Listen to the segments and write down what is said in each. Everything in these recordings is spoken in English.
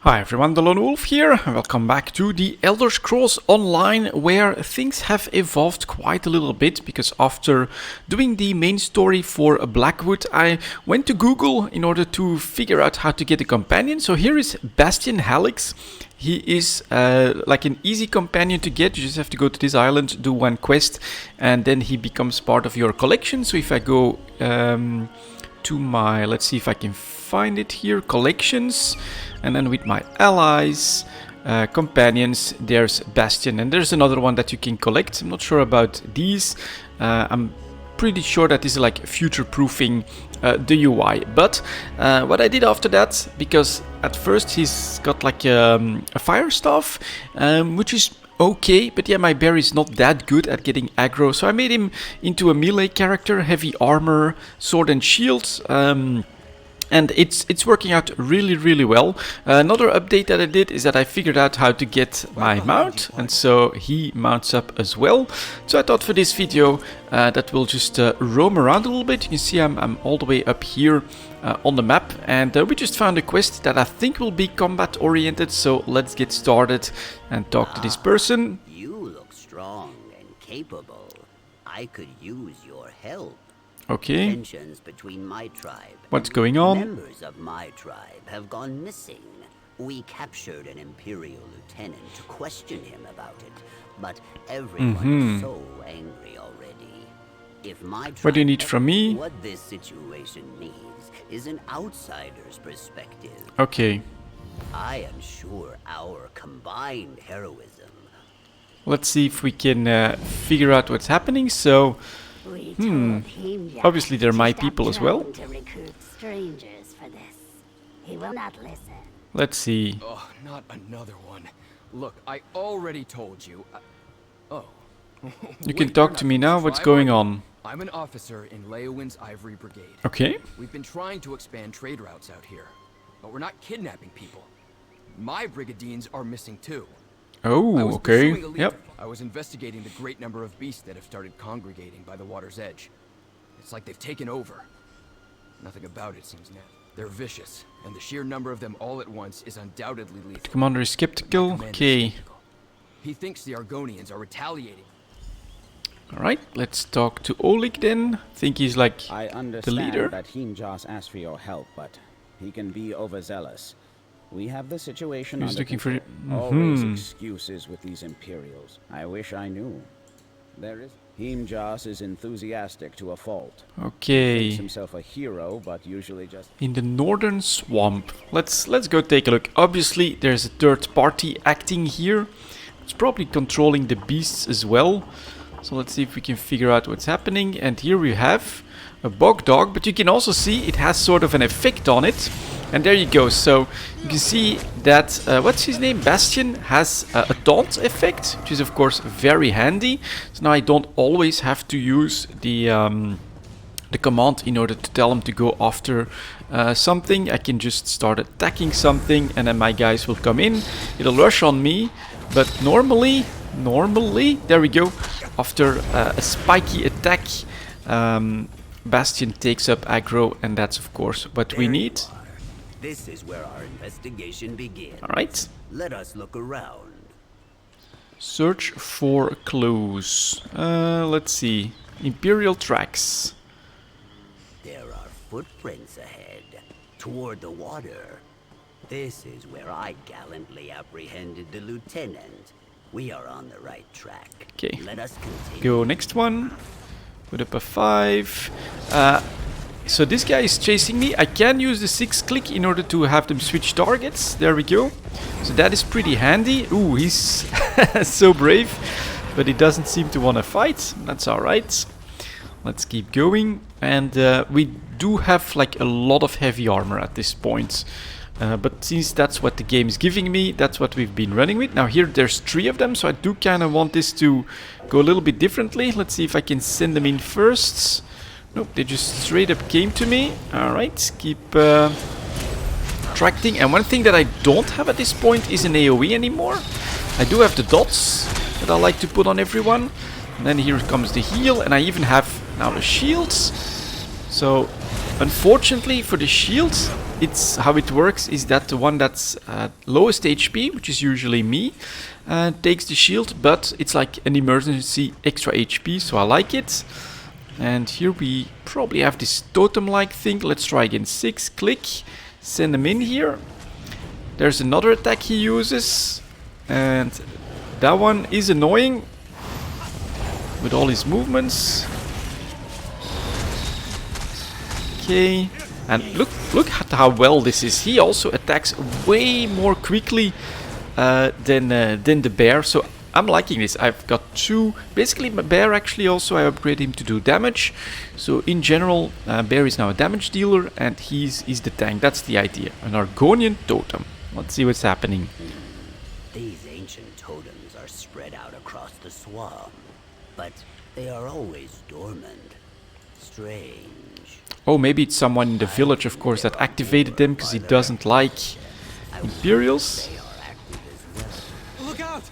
Hi everyone, delonewolf here, and welcome back to the Elder Scrolls Online, where things have evolved quite a little bit, because after doing the main story for Blackwood, I went to Google in order to figure out how to get a companion. So here is Bastian Halix. He is like an easy companion to get. You just have to go to this island, do one quest, and then he becomes part of your collection. So if I go to my, let's see if I can find it here, collections, and then with my allies, companions, there's Bastian, and there's another one that you can collect. I'm not sure about these. I'm pretty sure that this is like future-proofing the UI. But what I did after that, because at first he's got like a fire staff, which is okay, but yeah, my bear is not that good at getting aggro, so I made him into a melee character, heavy armor, sword and shield. And it's working out really well. Another update that I did is that I figured out how to get my mount, and so he mounts up as well. So I thought for this video that we'll just roam around a little bit. You can see I'm all the way up here on the map, and we just found a quest that I think will be combat oriented. So let's get started and talk to this person. You look strong and capable. I could use your help. Okay. Tensions between my tribe. What's going on? Members of my tribe have gone missing. We captured an Imperial lieutenant to question him about it, but everyone is so angry already. If my tribe, What do you need from me? What this situation needs is an outsider's perspective. Okay. I am sure our combined heroism. Let's see if we can figure out what's happening. So. Obviously they're my people as well. To recruit strangers for this. He will not listen. Let's see. Oh, not another one. Look, I already told you. Oh. You can talk to me now. What's going on? I'm an officer in Leowin's Ivory Brigade. Okay. We've been trying to expand trade routes out here, but we're not kidnapping people. My brigadiers are missing too. Oh, okay. Yep. I was investigating the great number of beasts that have started congregating by the water's edge. It's like they've taken over. Nothing about it seems natural. They're vicious, and the sheer number of them all at once is undoubtedly lethal. The commander is skeptical. Okay. He thinks the Argonians are retaliating. Alright, let's talk to Oleg then. Think he's like I the understand leader. that Himjas asked for your help, but he can be overzealous. We have the situation He's under looking control. for... Always excuses with these Imperials. I wish I knew. There is... Himjas is enthusiastic to a fault. He Okay. thinks himself a hero, but usually just... In the northern swamp. Let's go take a look. Obviously, there's a third party acting here. It's probably controlling the beasts as well. So let's see if we can figure out what's happening. And here we have a bog dog, but you can also see it has sort of an effect on it. And there you go. So you can see that, what's his name? Bastian has a taunt effect, which is of course very handy. So now I don't always have to use the command in order to tell him to go after something. I can just start attacking something, and then my guys will come in. It'll rush on me, but normally, there we go. After a spiky attack, Bastian takes up aggro, and that's of course what we need. This is where our investigation begins. Alright. Let us look around. Search for clues. Let's see. Imperial tracks. There are footprints ahead, toward the water. This is where I gallantly apprehended the lieutenant. We are on the right track. Okay. Let us continue. Go next one. Put up a 5. So this guy is chasing me. I can use the 6 click in order to have them switch targets. There we go. So that is pretty handy. Ooh, he's so brave. But he doesn't seem to want to fight. That's alright. Let's keep going. And we do have like a lot of heavy armor at this point. But since that's what the game is giving me, that's what we've been running with. Now here there's 3 of them, so I do kind of want this to go a little bit differently. Let's see if I can send them in first. Nope, they just straight up came to me. Alright, keep tracking. And one thing that I don't have at this point is an AoE anymore. I do have the dots that I like to put on everyone. And then here comes the heal, and I even have now the shields. So Unfortunately for the shields, it's how it works is that the one that's lowest HP, which is usually me, takes the shield, but it's like an emergency extra HP, so I like it. And here we probably have this totem-like thing. Let's try again. 6, click, send him in here. There's another attack he uses, and that one is annoying with all his movements. Okay, and look at how well this is. He also attacks way more quickly than the bear, so I'm liking this. I've got 2. Basically, my bear actually also I upgrade him to do damage. So in general, bear is now a damage dealer, and he's the tank. That's the idea. An Argonian totem. Let's see what's happening. These ancient totems are spread out across the swamp, but they are always dormant. Strange. Oh, maybe it's someone in the village, of course, that activated them because he doesn't like Imperials. They are active as well. Look out!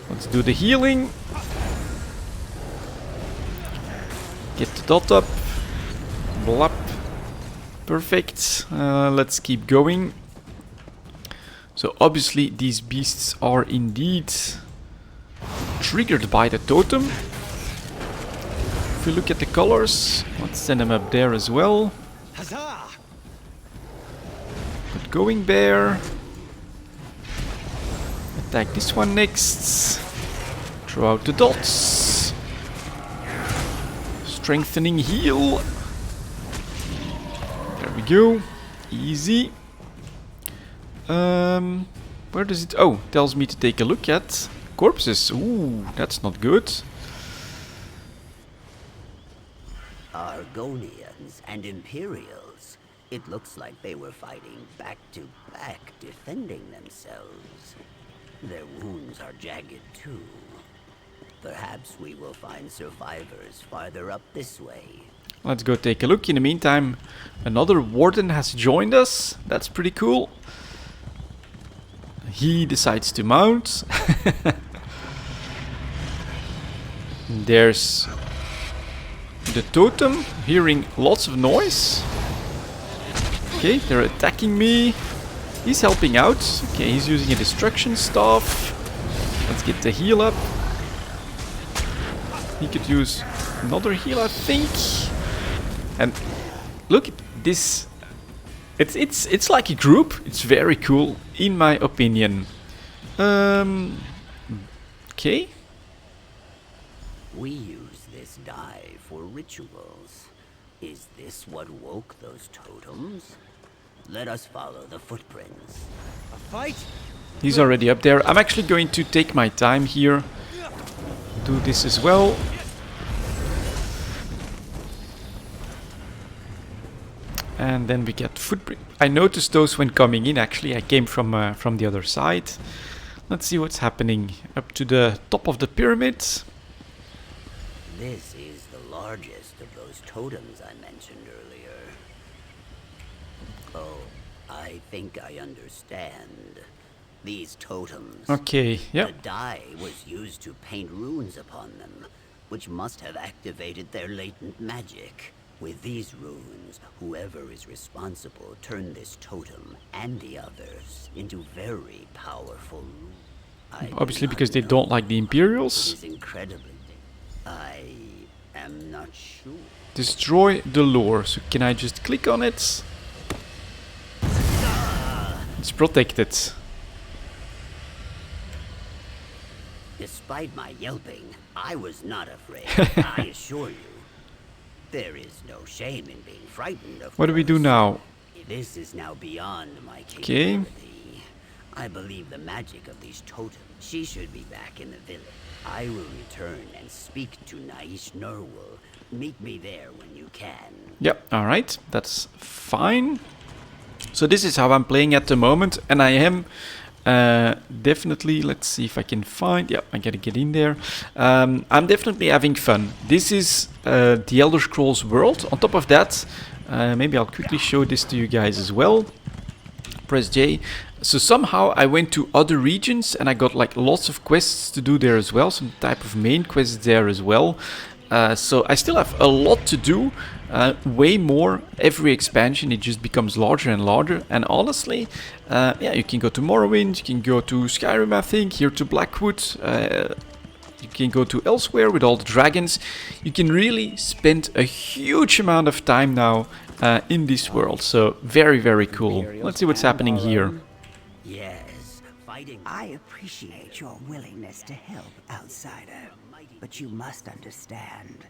Let's do the healing. Get the dot up. Blap. Perfect. Let's keep going. So obviously these beasts are indeed triggered by the totem. If we look at the colors, let's send them up there as well. Huzzah! Good going, bear. Attack this one next. Throw out the dots. Strengthening heal. There we go. Easy. Where does it... Oh, tells me to take a look at corpses. Ooh, that's not good. Argonians and Imperials. It looks like they were fighting back to back, defending themselves. Their wounds are jagged too. Perhaps we will find survivors farther up this way. Let's go take a look. In the meantime, another warden has joined us. That's pretty cool. He decides to mount. There's the totem, hearing lots of noise. Okay, they're attacking me. He's helping out. Okay, he's using a destruction staff. Let's get the heal up. He could use another heal, I think. And look at this. It's like a group. It's very cool, in my opinion. Okay. We use this dye for rituals. Is this what woke those totems? Let us follow the footprints. A fight? He's already up there. I'm actually going to take my time here. Do this as well. And then we get footprint. I noticed those when coming in, actually. I came from the other side. Let's see what's happening. Up to the top of the pyramid. This is the largest of those totems I mentioned earlier. Oh, I think I understand. These totems. Okay, yeah. The dye was used to paint runes upon them, which must have activated their latent magic. With these runes, whoever is responsible turned this totem and the others into very powerful runes. Obviously because they don't like the Imperials. It is incredibly. I am not sure. Destroy the lore. So can I just click on it? It's protected. Despite my yelping, I was not afraid. I assure you. There is no shame in being frightened, of What do we do course. now? This is now beyond my Okay. capability. I believe the magic of these totems. She should be back in the village. I will return and speak to Naish Nerwul. Meet me there when you can. Yep, alright. That's fine. So this is how I'm playing at the moment. And I am definitely... Let's see if I can find... Yeah, I gotta get in there. I'm definitely having fun. This is the Elder Scrolls world. On top of that, maybe I'll quickly show this to you guys as well. Press J. So somehow I went to other regions and I got like lots of quests to do there as well. Some type of main quests there as well. So I still have a lot to do. way more. Every expansion, it just becomes larger and larger. And honestly, yeah, you can go to Morrowind, you can go to Skyrim, I think, here to Blackwood. You can go to elsewhere with all the dragons. You can really spend a huge amount of time now in this world. So very, very cool. Let's see what's happening here. Yes, fighting. I appreciate your willingness to help, outsider, but you must understand.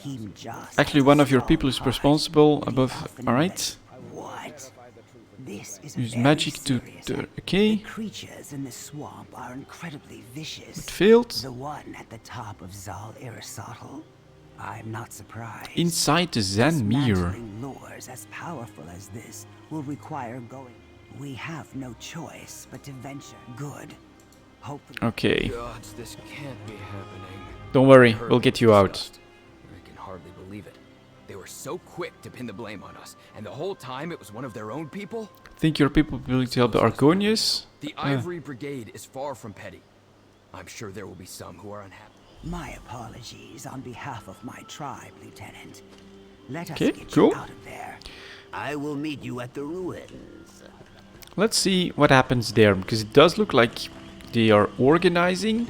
Him just Actually, one of your people is responsible above. Alright. What? This is Use very magic to. serious. Okay. The creatures in the swamp are incredibly vicious. It failed. The one at the top of Zal Aristotle? I'm not surprised. Inside the Zen mirror. Dismantling lures as powerful as this will require going. We have no choice but to venture. Good. Hopefully. Okay. Gods, this can't be happening. Don't worry, Heard we'll get you out. discussed. I can hardly believe it. They were so quick to pin the blame on us, and the whole time it was one of their own people? Think your people will to help the Argonius? The Ivory Brigade is far from petty. I'm sure there will be some who are unhappy. My apologies on behalf of my tribe, Lieutenant. Let us Okay, get cool. you out of there. I will meet you at the ruins. Let's see what happens there, because it does look like they are organizing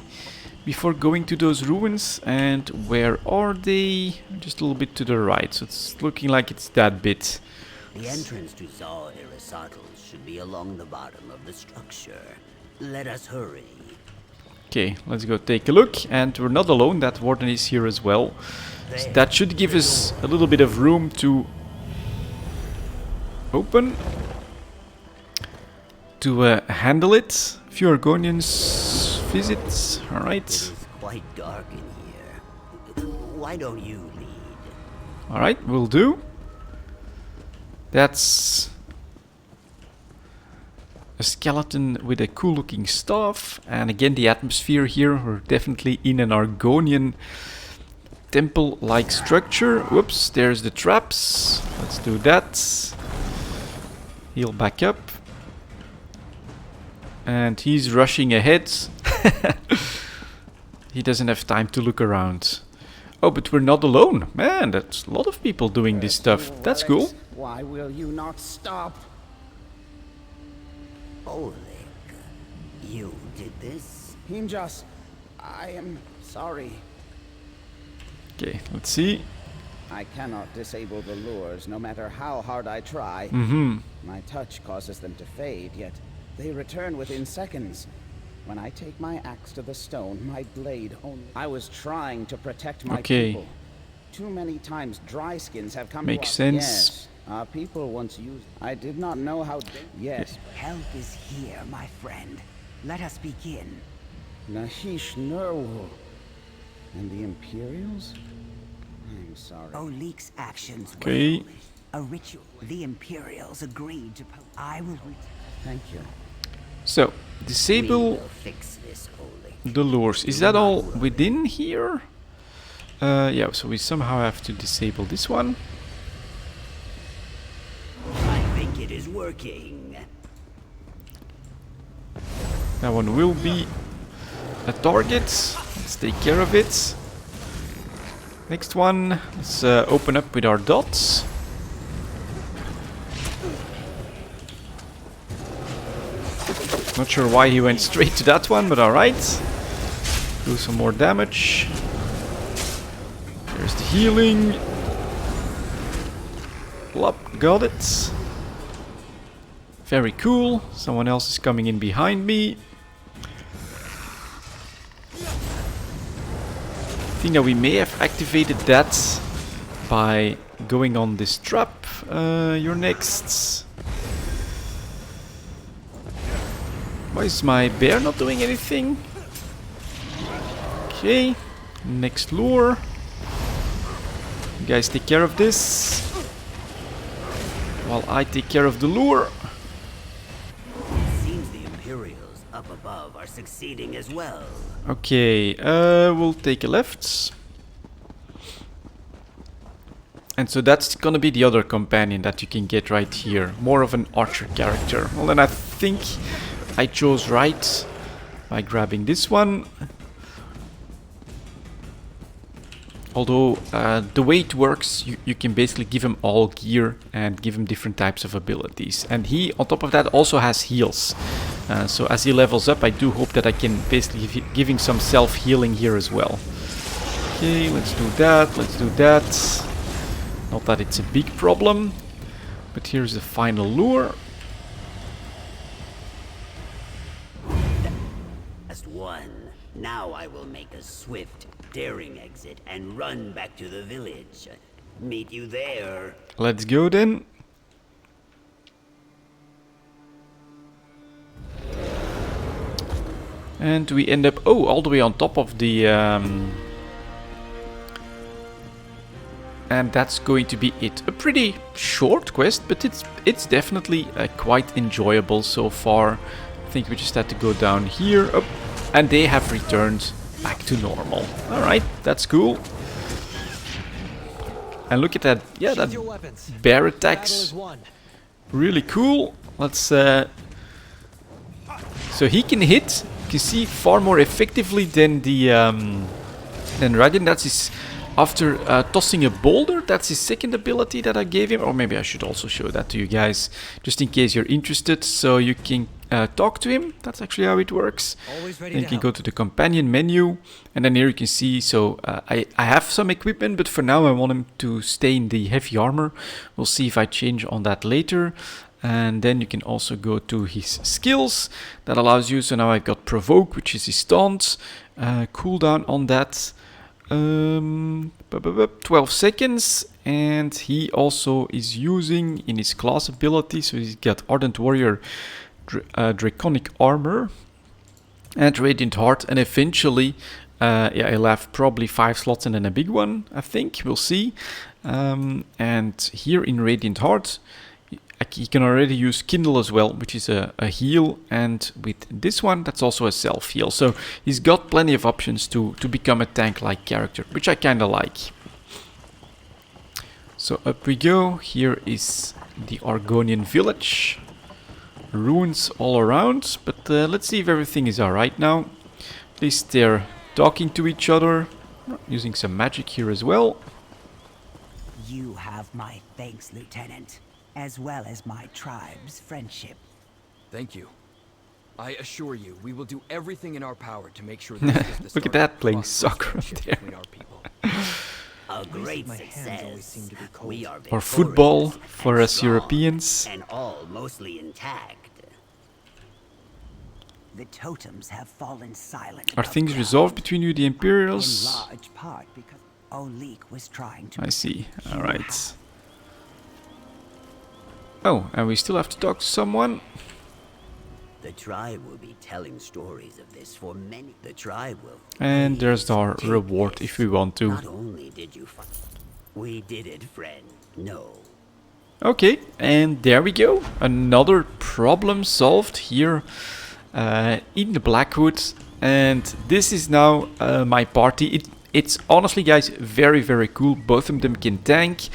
before going to those ruins. And where are they? Just a little bit to the right, so it's looking like it's that bit. The entrance to Zal Aristotle should be along the bottom of the structure. Let us hurry. Okay, let's go take a look. And we're not alone, that warden is here as well. So that should give us a little bit of room to open. To handle it. A few Argonians visits. It Alright. is quite dark in here. Why don't you lead? Alright, will do. That's a skeleton with a cool looking staff. And again, the atmosphere here, we're definitely in an Argonian temple-like structure. Whoops, there's the traps. Let's do that. Heal back up. And he's rushing ahead. He doesn't have time to look around. Oh, but we're not alone. Man, that's a lot of people doing this stuff. That's cool. Why will you not stop? Oleg, you did this? Himjas, I am sorry. Okay, let's see. I cannot disable the lures no matter how hard I try. My touch causes them to fade, yet they return within seconds. When I take my axe to the stone, my blade only... I was trying to protect my people. Too many times dry skins have come Makes to us. sense. Yes, our people once used... I did not know how... Yes. Help is here, my friend. Let us begin. Nahish Nerwul. And the Imperials? I'm sorry. Oleg's actions were Okay. foolish. A ritual. The Imperials agreed to... I will... Thank you. So, We disable will fix this, Oleg. the lures. Is that all within here? Yeah, so we somehow have to disable this one. I think it is working. That one will be a target. Let's take care of it. Next one, let's open up with our dots. Not sure why he went straight to that one, but alright. Do some more damage. There's the healing. Plop, got it. Very cool. Someone else is coming in behind me. I think that we may have activated that by going on this trap. You're next. Why is my bear not doing anything? Okay, next lure. You guys take care of this while I take care of the lure. Seems the Imperials up above are succeeding as well. Okay, we'll take a left. And so that's gonna be the other companion that you can get right here. More of an archer character. Well, then I think I chose right by grabbing this one. Although the way it works, you can basically give him all gear and give him different types of abilities. And he, on top of that, also has heals. So as he levels up, I do hope that I can basically give him some self-healing here as well. Okay, let's do that, let's do that. Not that it's a big problem, but here's the final lure. Just one. Now I will make a swift, daring exit and run back to the village. Meet you there. Let's go then. And we end up, oh, all the way on top of the... and that's going to be it. A pretty short quest, but it's definitely quite enjoyable so far. I think we just had to go down here, up, and they have returned back to normal. Alright, that's cool. And look at that, yeah, that bear attacks. Really cool. Let's so he can hit, you can see, far more effectively than the than Radiant. That's his, after tossing a boulder, that's his second ability that I gave him. Or maybe I should also show that to you guys, just in case you're interested. So you can talk to him. That's actually how it works. Then you can go to the companion menu, and then here you can see, so I have some equipment, but for now I want him to stay in the heavy armor. We'll see if I change on that later. And then you can also go to his skills. That allows you, so now I've got provoke, which is his taunt, cooldown on that, 12 seconds, and he also is using in his class ability, so he's got Ardent Warrior, Draconic Armor, and Radiant Heart, and eventually yeah, he'll have probably 5 slots and then a big one, I think, we'll see. And here in Radiant Heart, he can already use Kindle as well, which is a heal, and with this one, that's also a self-heal. So he's got plenty of options to become a tank-like character, which I kind of like. So up we go. Here is the Argonian village. Ruins all around, but let's see if everything is alright now. At least they're talking to each other, using some magic here as well. You have my thanks, Lieutenant, as well as my tribe's friendship. Thank you. I assure you, we will do everything in our power to make sure this is the Look at start that, of playing prosperous soccer up friendship there. between our people. A great my hands always seem success. to be cold. We are Or football victorious for and us strong, Europeans. and all mostly intact. The totems have fallen silent. Are above things ground, resolved between you, the in Imperials? large part because Olik was trying to. I see. You Alright. have- Oh, and we still have to talk to someone. The tribe will be telling stories of this for many. The tribe will. And there's our Take reward this. if we want to. Not only did you find, we did it, friend. No. Okay, and there we go. Another problem solved here in the Blackwood. And this is now my party. It's honestly, guys, very, very cool. Both of them can tank.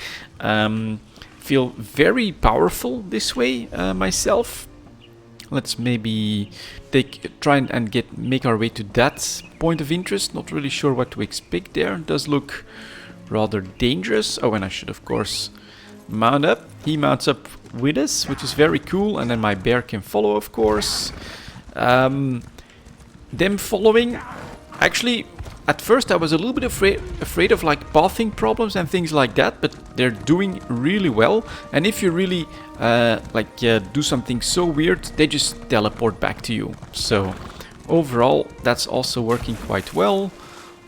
Feel very powerful this way myself. Let's maybe try and make our way to that point of interest. Not really sure what to expect there. It does look rather dangerous. Oh, and I should of course mount up. He mounts up with us, which is very cool. And then my bear can follow, of course. Them following. Actually, at first I was a little bit afraid of like pathing problems and things like that, but they're doing really well. And if you really do something so weird, they just teleport back to you. So overall, that's also working quite well.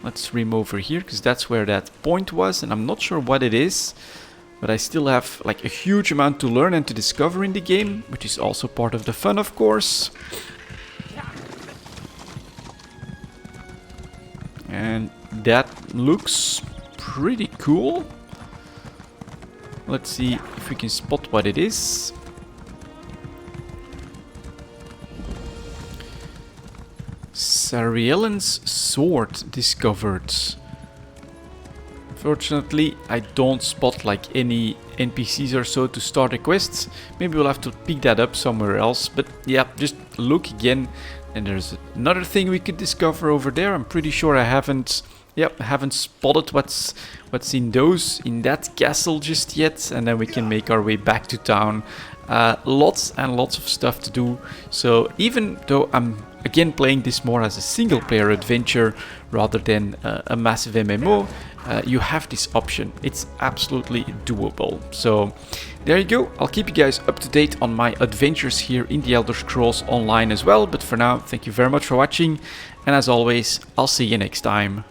Let's zoom over here, because that's where that point was, and I'm not sure what it is. But I still have like a huge amount to learn and to discover in the game, which is also part of the fun, of course. And that looks pretty cool. Let's see if we can spot what it is. Sarielan's sword discovered. Fortunately, I don't spot like any NPCs or so to start a quest. Maybe we'll have to pick that up somewhere else. But yeah, just look again. And there's another thing we could discover over there. I'm pretty sure I haven't Yep, haven't spotted what's in that castle just yet, and then we can make our way back to town. Lots and lots of stuff to do. So even though I'm again playing this more as a single player adventure rather than a massive MMO, you have this option. It's absolutely doable. So there you go. I'll keep you guys up to date on my adventures here in the Elder Scrolls Online as well. But for now, thank you very much for watching. And as always, I'll see you next time.